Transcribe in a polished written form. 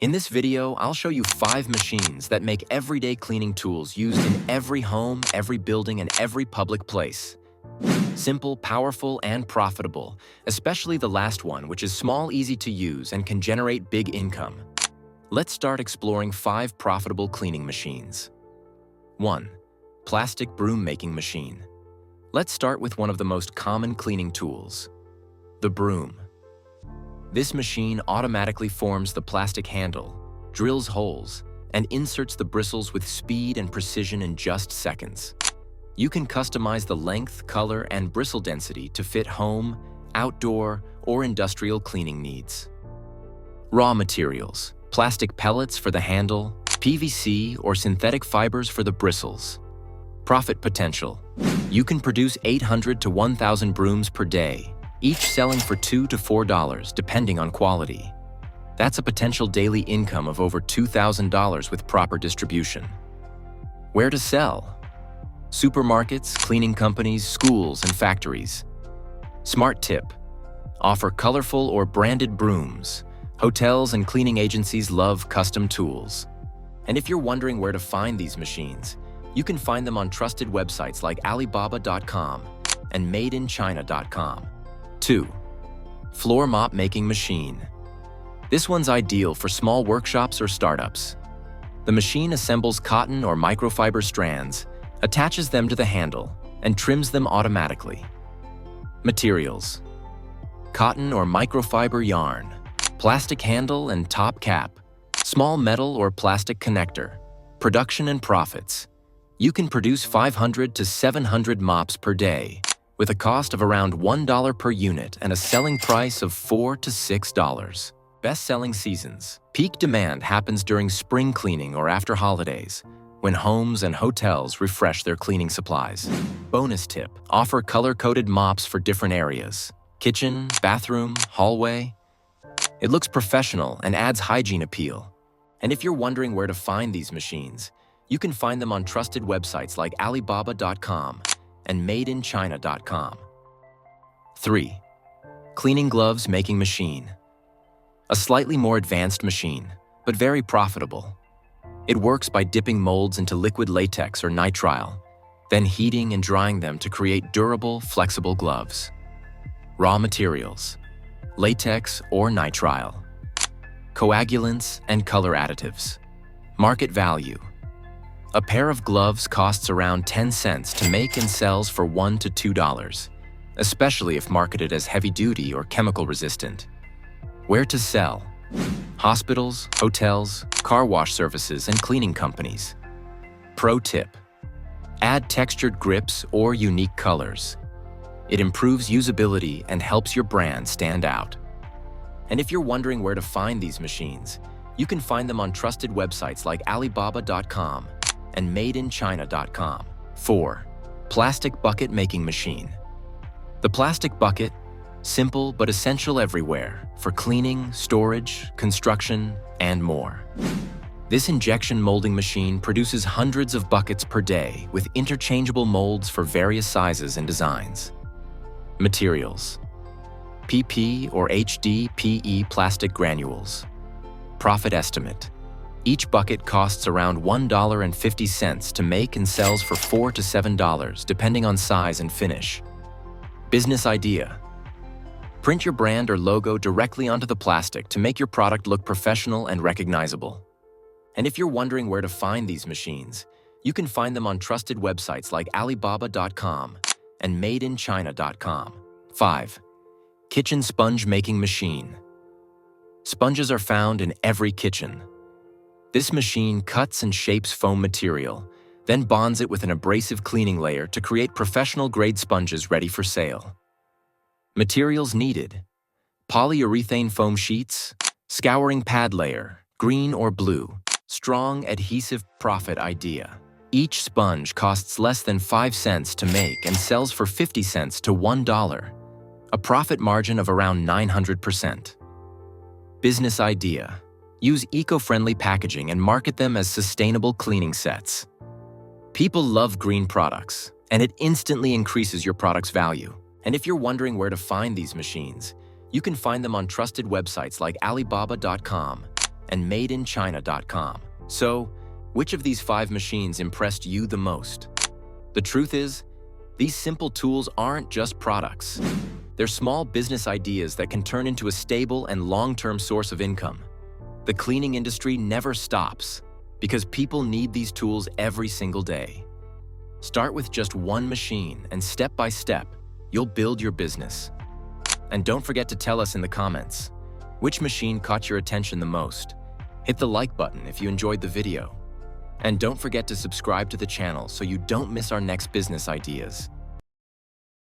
In this video, I'll show you 5 machines that make everyday cleaning tools used in every home, every building, and every public place. Simple, powerful, and profitable, especially the last one, which is small, easy to use, and can generate big income. Let's start exploring 5 profitable cleaning machines. 1. Plastic Broom Making Machine. Let's start with one of the most common cleaning tools, the broom. This machine automatically forms the plastic handle, drills holes, and inserts the bristles with speed and precision in just seconds. You can customize the length, color, and bristle density to fit home, outdoor, or industrial cleaning needs. Raw materials: plastic pellets for the handle, PVC or synthetic fibers for the bristles. Profit potential: you can produce 800 to 1,000 brooms per day, each selling for $2 to $4 depending on quality. That's a potential daily income of over $2,000 with proper distribution. Where to sell? Supermarkets, cleaning companies, schools, and factories. Smart tip: offer colorful or branded brooms. Hotels and cleaning agencies love custom tools. And if you're wondering where to find these machines, you can find them on trusted websites like Alibaba.com and madeinchina.com. 2. Floor Mop Making Machine. This one's ideal for small workshops or startups. The machine assembles cotton or microfiber strands, attaches them to the handle, and trims them automatically. Materials: cotton or microfiber yarn, plastic handle and top cap, small metal or plastic connector. Production and profits: you can produce 500 to 700 mops per day, with a cost of around $1 per unit and a selling price of $4 to $6. Best-selling seasons: peak demand happens during spring cleaning or after holidays, when homes and hotels refresh their cleaning supplies. Bonus tip: offer color-coded mops for different areas: kitchen, bathroom, hallway. It looks professional and adds hygiene appeal. And if you're wondering where to find these machines, you can find them on trusted websites like Alibaba.com and madeinchina.com. 3. Cleaning Gloves Making Machine. A slightly more advanced machine, but very profitable. It works by dipping molds into liquid latex or nitrile, then heating and drying them to create durable, flexible gloves. Raw materials: latex or nitrile, coagulants, and color additives. Market value: a pair of gloves costs around 10 cents to make and sells for $1 to $2, especially if marketed as heavy-duty or chemical-resistant. Where to sell? Hospitals, hotels, car wash services, and cleaning companies. Pro tip: add textured grips or unique colors. It improves usability and helps your brand stand out. And if you're wondering where to find these machines, you can find them on trusted websites like Alibaba.com and madeinchina.com. 4. Plastic Bucket Making Machine. The plastic bucket: simple but essential everywhere, for cleaning, storage, construction, and more. This injection molding machine produces hundreds of buckets per day with interchangeable molds for various sizes and designs. Materials: PP or HDPE plastic granules. Profit estimate: each bucket costs around $1.50 to make and sells for $4 to $7 depending on size and finish. Business idea: print your brand or logo directly onto the plastic to make your product look professional and recognizable. And if you're wondering where to find these machines, you can find them on trusted websites like Alibaba.com and madeinchina.com. 5. Kitchen Sponge Making Machine. Sponges are found in every kitchen. This machine cuts and shapes foam material, then bonds it with an abrasive cleaning layer to create professional-grade sponges ready for sale. Materials needed: polyurethane foam sheets, scouring pad layer, green or blue, strong adhesive. Profit idea: each sponge costs less than 5 cents to make and sells for 50 cents to $1, a profit margin of around 900%. Business idea: use eco-friendly packaging and market them as sustainable cleaning sets. People love green products, and it instantly increases your product's value. And if you're wondering where to find these machines, you can find them on trusted websites like Alibaba.com and madeinchina.com. So, which of these 5 machines impressed you the most? The truth is, these simple tools aren't just products. They're small business ideas that can turn into a stable and long-term source of income. The cleaning industry never stops because people need these tools every single day. Start with just one machine, and step by step, you'll build your business. And don't forget to tell us in the comments, which machine caught your attention the most? Hit the like button if you enjoyed the video. And don't forget to subscribe to the channel so you don't miss our next business ideas.